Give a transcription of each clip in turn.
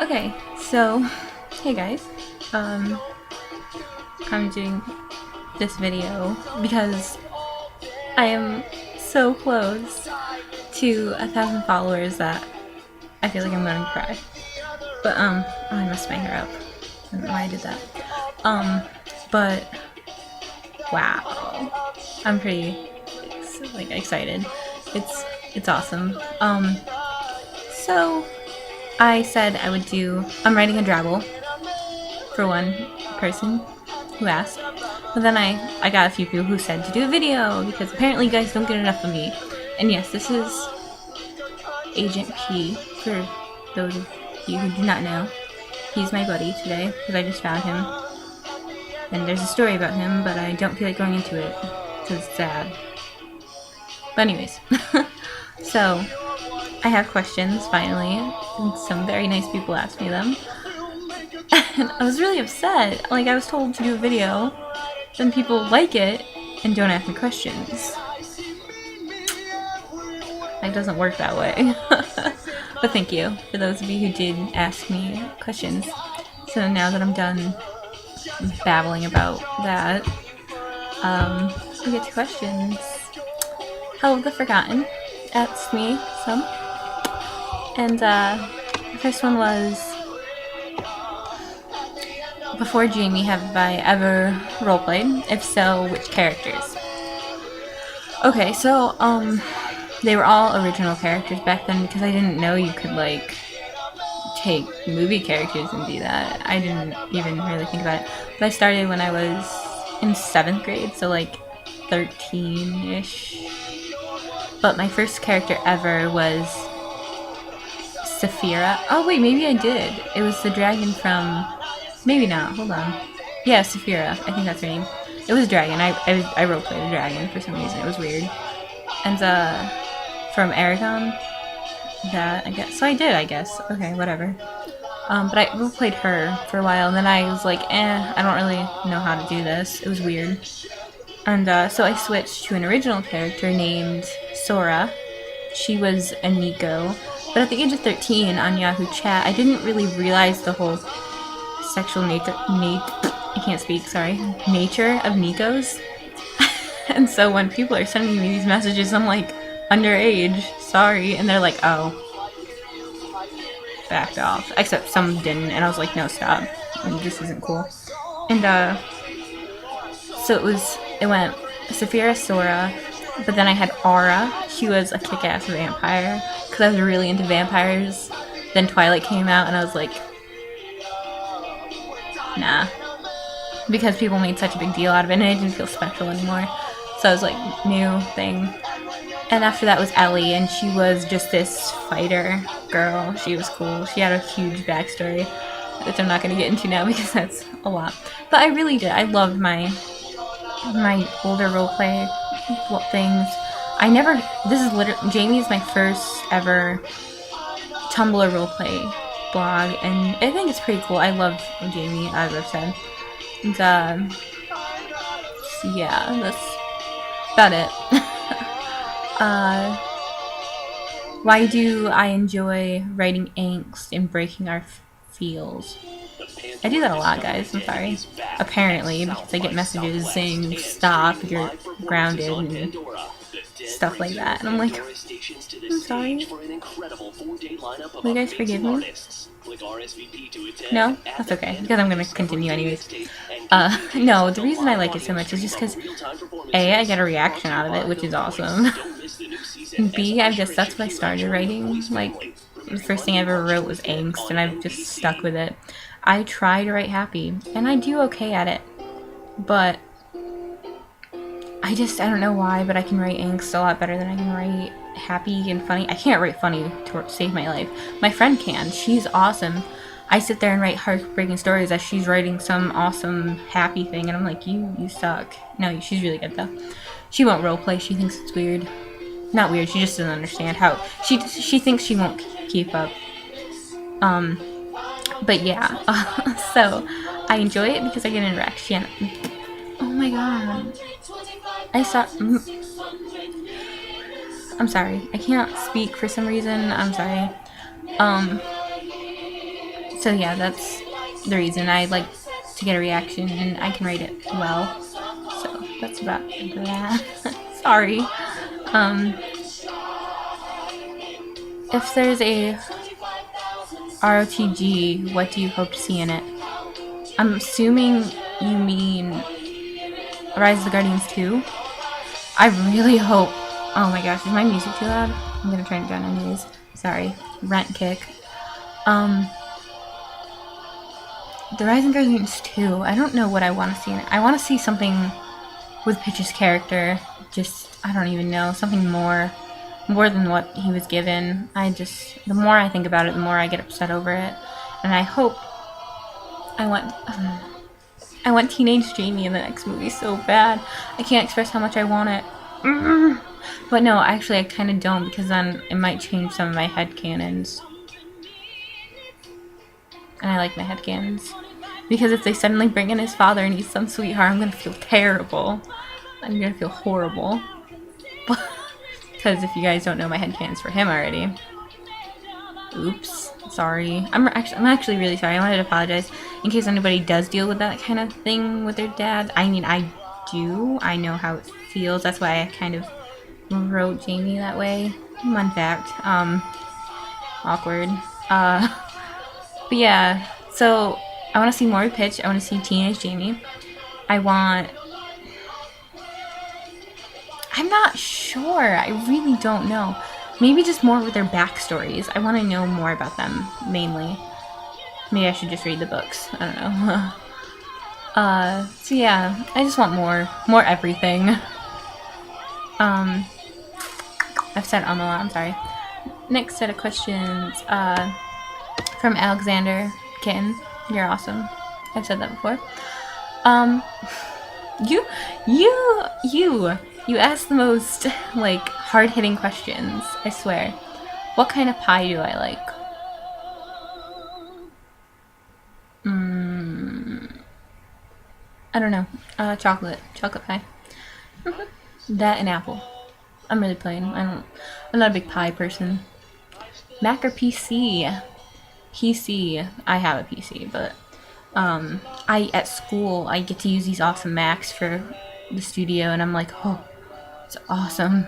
Okay, so hey guys, I'm doing this video because I am so close to 1,000 followers that I feel like I'm gonna cry. But oh, I messed my hair up. I don't know why I did that. But wow, I'm pretty excited. It's awesome. So I said I would do. I'm writing a drabble for one person who asked, but then I got a few people who said to do a video because apparently you guys don't get enough of me. And yes, this is Agent P for those of you who do not know. He's my buddy today because I just found him. And there's a story about him, but I don't feel like going into it because it's sad. But anyways, so I have questions finally, and some very nice people asked me them. And I was really upset. Like, I was told to do a video, then people like it and don't ask me questions. It doesn't work that way. But thank you for those of you who did ask me questions. So now that I'm done babbling about that, we get to questions. Hello the Forgotten asked me some. And the first one was, before Jamie, have I ever roleplayed? If so, which characters? Okay, so they were all original characters back then because I didn't know you could like take movie characters and do that. I didn't even really think about it. But I started when I was in 7th grade, so like 13-ish. But my first character ever was Saphira. Oh wait, maybe I did. It was the dragon from... Maybe not. Hold on. Yeah, Saphira. I think that's her name. It was a dragon. I roleplayed a dragon for some reason. It was weird. And from Aragon. That, I guess. So I did, I guess. Okay, whatever. But I roleplayed her for a while, and then I was like, I don't really know how to do this. It was weird. And so I switched to an original character named Sora. She was a Nico. But at the age of 13 on Yahoo Chat, I didn't really realize the whole sexual nature of Nikos. And so when people are sending me these messages, I'm like, underage, sorry. And they're like, oh, backed off. Except some didn't, and I was like, no, stop. This isn't cool. And so it went Saphira, Sora, but then I had Aura. She was a kick-ass vampire because I was really into vampires. Then Twilight came out, and I was like, nah. Because people made such a big deal out of it, and it didn't feel special anymore. So I was like, new thing. And after that was Ellie, and she was just this fighter girl. She was cool. She had a huge backstory, which I'm not going to get into now because that's a lot. But I really did. I loved my older roleplay things. Jamie is my first ever Tumblr roleplay blog, and I think it's pretty cool. I love Jamie, as I've said. And, yeah, that's about it. Why do I enjoy writing angst and breaking our feels? I do that a lot, guys. I'm sorry. Apparently, because I get messages saying, stop, you're grounded, and stuff like that. And I'm like, I'm sorry. Will you guys forgive me? No? That's okay, because I'm going to continue anyways. No, the reason I like it so much is just because, A, I get a reaction out of it, which is awesome. And B, I guess that's what I started writing. Like, the first thing I ever wrote was angst, and I've just stuck with it. I try to write happy, and I do okay at it. But I don't know why, but I can write angst a lot better than I can write happy and funny. I can't write funny to save my life. My friend can. She's awesome. I sit there and write heartbreaking stories as she's writing some awesome happy thing, and I'm like, you suck. No, she's really good though. She won't roleplay. She thinks it's weird. Not weird. She just doesn't understand how she thinks she won't keep up. But yeah. So I enjoy it because I get interaction. Oh my god. I'm sorry. I can't speak for some reason. I'm sorry. So yeah, that's the reason I like to get a reaction, and I can write it well. So that's about that. Sorry. If there's a ROTG, what do you hope to see in it? I'm assuming you mean Rise of the Guardians 2. I really hope. Oh my gosh, is my music too loud? I'm gonna turn it down anyways. Sorry. Rent kick. The Rise of the Guardians 2. I don't know what I want to see in it. I want to see something with Pitch's character. Just, I don't even know. Something more than what he was given. The more I think about it, the more I get upset over it. And I hope I want teenage Jamie in the next movie so bad. I can't express how much I want it. But no, actually I kind of don't, because then it might change some of my headcanons. And I like my headcanons. Because if they suddenly bring in his father and he's some sweetheart, I'm gonna feel terrible. I'm gonna feel horrible. Because if you guys don't know my headcanons for him already. Oops. Sorry. I'm actually really sorry. I wanted to apologize in case anybody does deal with that kind of thing with their dad. I mean, I do. I know how it feels. That's why I kind of wrote Jamie that way. Fun fact. Awkward. But yeah. So I want to see more Pitch. I want to see teenage Jamie. I'm not sure. I really don't know. Maybe just more with their backstories. I want to know more about them, mainly. Maybe I should just read the books. I don't know. So yeah, I just want more everything. I've said a lot, I'm sorry. Next set of questions, from Alexander Kitten. You're awesome. I've said that before. You ask the most, like, hard-hitting questions, I swear. What kind of pie do I like? I don't know. Chocolate pie. That and apple. I'm really plain. I'm not a big pie person. Mac or PC? PC. I have a PC, but at school I get to use these awesome Macs for the studio, and I'm like, oh, it's awesome.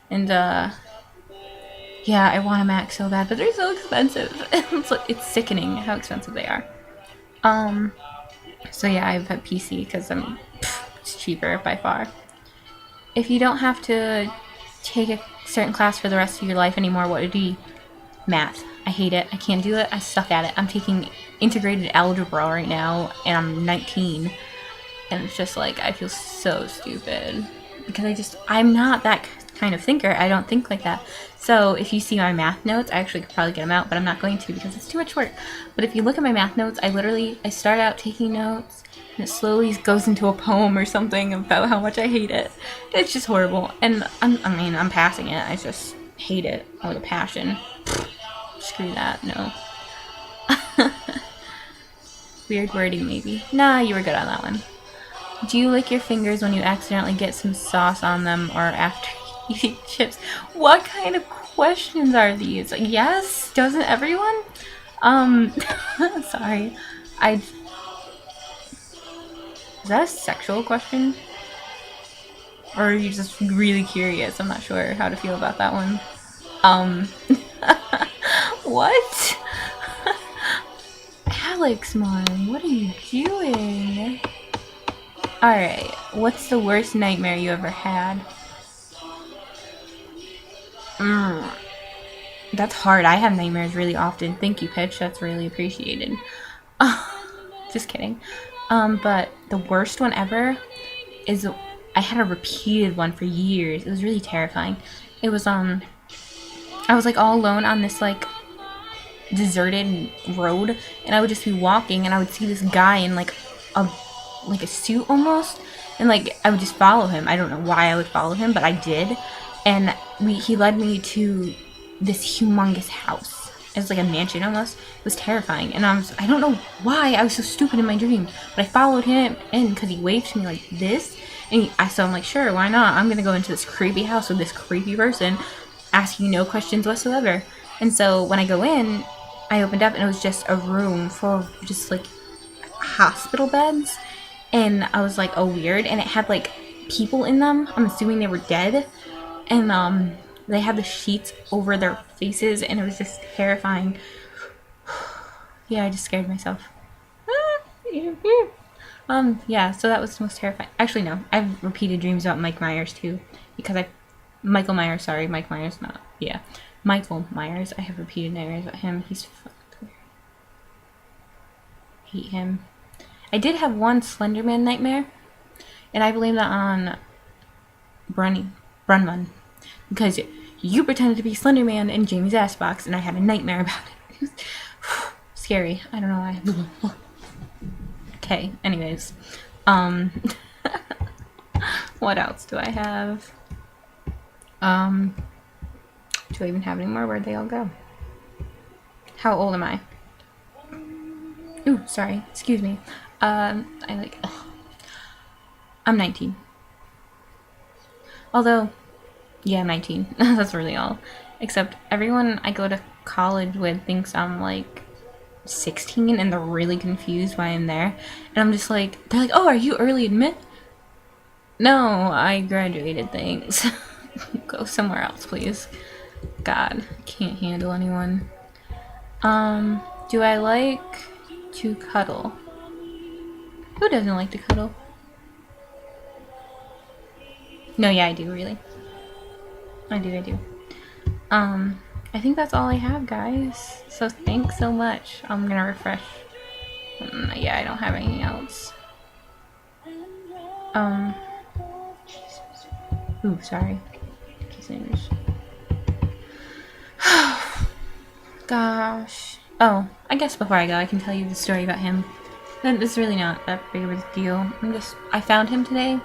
And yeah, I want a Mac so bad, but they're so expensive. It's sickening how expensive they are. So yeah, I have a PC because it's cheaper by far. If you don't have to take a certain class for the rest of your life anymore, what would it be? Math. I hate it. I can't do it. I suck at it. I'm taking integrated algebra right now, and I'm 19. And it's just like, I feel so stupid. Because I'm not that kind of thinker. I don't think like that. So if you see my math notes, I actually could probably get them out, but I'm not going to because it's too much work. But if you look at my math notes, I start out taking notes, and it slowly goes into a poem or something about how much I hate it. It's just horrible. And I'm passing it. I just hate it with a passion. Screw that, no. Weird wording, maybe. Nah, you were good on that one. Do you lick your fingers when you accidentally get some sauce on them or after eating chips? What kind of questions are these? Yes? Doesn't everyone? Sorry. Is that a sexual question? Or are you just really curious? I'm not sure how to feel about that one. What? Alex, Mom, what are you doing? Alright, what's the worst nightmare you ever had? That's hard. I have nightmares really often. Thank you, Pitch. That's really appreciated. Just kidding. But the worst one ever is I had a repeated one for years. It was really terrifying. It was I was like all alone on this like deserted road, and I would just be walking, and I would see this guy in like a suit almost, and like I would just follow him. I don't know why I would follow him, but I did. And he led me to this humongous house. It was like a mansion almost. It was terrifying, and I don't know why I was so stupid in my dream, but I followed him in because he waved to me like this, and so I'm like, sure, why not? I'm gonna go into this creepy house with this creepy person asking no questions whatsoever. And so when I go in, I opened up and it was just a room full of just like hospital beds. And I was like, oh, weird. And it had like people in them. I'm assuming they were dead. And they had the sheets over their faces and it was just terrifying. Yeah, I just scared myself. Yeah, so that was the most terrifying. Actually, no, I've repeated dreams about Mike Myers too, because Michael Myers, sorry, Mike Myers, not, yeah, Michael Myers, I have repeated nightmares about him. He's fucking weird. Hate him. I did have one Slenderman nightmare, and I blame that on Brunman, because you pretended to be Slenderman in Jamie's ass box, and I had a nightmare about it. Scary. I don't know why. Okay, anyways. What else do I have? Do I even have any more? Where'd they all go? How old am I? Ooh, sorry. Excuse me. I'm 19. Although, yeah, I'm 19. That's really all. Except everyone I go to college with thinks I'm like 16 and they're really confused why I'm there. And I'm just like, they're like, oh, are you early admit? No, I graduated, thanks. Go somewhere else, please. God, I can't handle anyone. Do I like to cuddle? Who doesn't like to cuddle? No, yeah, I do, really. I do. I think that's all I have, guys. So thanks so much. I'm gonna refresh. Yeah, I don't have anything else. Ooh, sorry. Gosh. Oh, I guess before I go, I can tell you the story about him. It's really not that big of a deal. I found him today,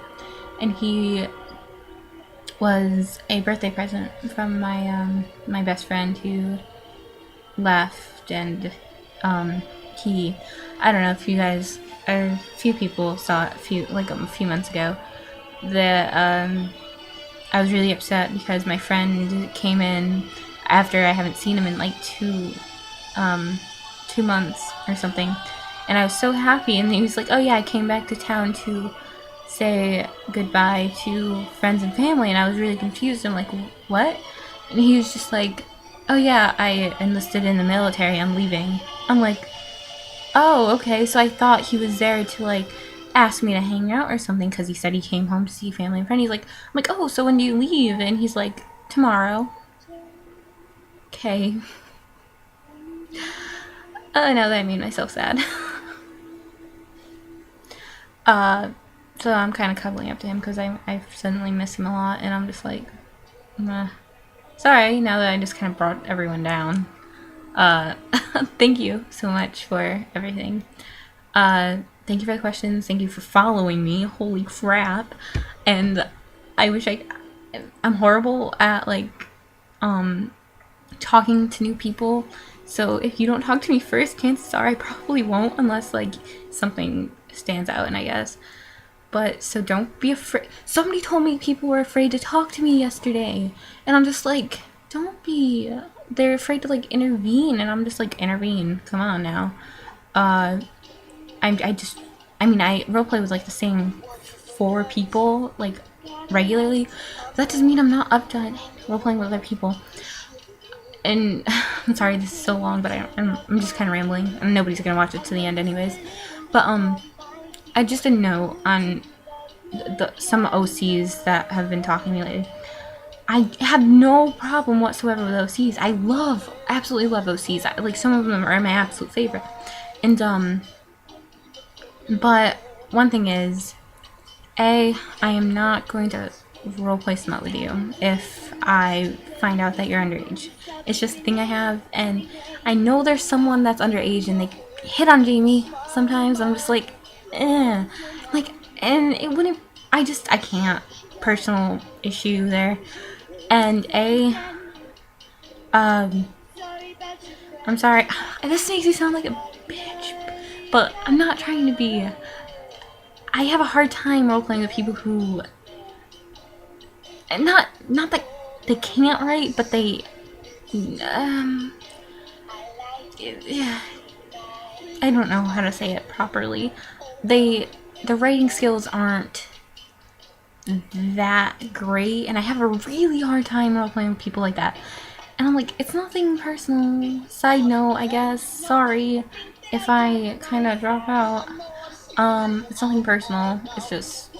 and he was a birthday present from my my best friend who left, and I don't know if you guys, or a few people saw it a few months ago, that I was really upset because my friend came in after I haven't seen him in like 2 months or something, and I was so happy, and he was like, oh yeah, I came back to town to say goodbye to friends and family, and I was really confused. I'm like, what? And he was just like, oh yeah, I enlisted in the military, I'm leaving. I'm like, oh, okay. So I thought he was there to like ask me to hang out or something, because he said he came home to see family and friends. He's like, I'm like, oh, so when do you leave? And he's like, tomorrow. Okay. Now that I made myself sad. So I'm kind of cuddling up to him because I suddenly miss him a lot, and I'm just like, meh. Sorry, now that I just kind of brought everyone down. Thank you so much for everything. Thank you for the questions. Thank you for following me. Holy crap. And I wish I'm horrible at like, talking to new people. So if you don't talk to me first, chances are I probably won't, unless like something stands out, and I guess. But so don't be afraid. Somebody told me people were afraid to talk to me yesterday, and I'm just like, don't be. They're afraid to like intervene, and I'm just like, intervene. Come on now. I roleplay with like the same 4 people like regularly. That doesn't mean I'm not up to roleplaying with other people. And I'm sorry this is so long, but I'm just kind of rambling, and nobody's gonna watch it to the end anyways. But I just a note on some OCs that have been talking to me lately. I have no problem whatsoever with OCs. I absolutely love OCs. Like some of them are my absolute favorite. And but one thing is, I am not going to roleplay Smut with you if I find out that you're underage. It's just a thing I have, and I know there's someone that's underage and they hit on Jamie sometimes. I'm just like, like, and it wouldn't. I can't. Personal issue there, and I'm sorry. This makes me sound like a bitch, but I'm not trying to be. I have a hard time roleplaying with people who, not that they can't write, but they Yeah, I don't know how to say it properly. The writing skills aren't that great, and I have a really hard time role playing with people like that. And I'm like, it's nothing personal. Side note, I guess. Sorry if I kind of drop out. It's nothing personal. It's just,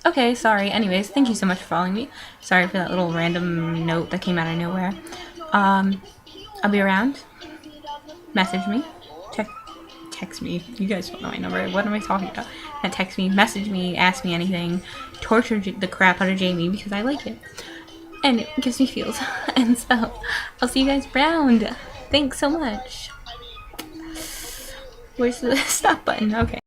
okay, sorry. Anyways, thank you so much for following me. Sorry for that little random note that came out of nowhere. I'll be around. Message me. Text me. You guys don't know my number. What am I talking about? Text me, message me, ask me anything. Torture the crap out of Jamie because I like it. And it gives me feels. And so, I'll see you guys around. Thanks so much. Where's the stop button? Okay.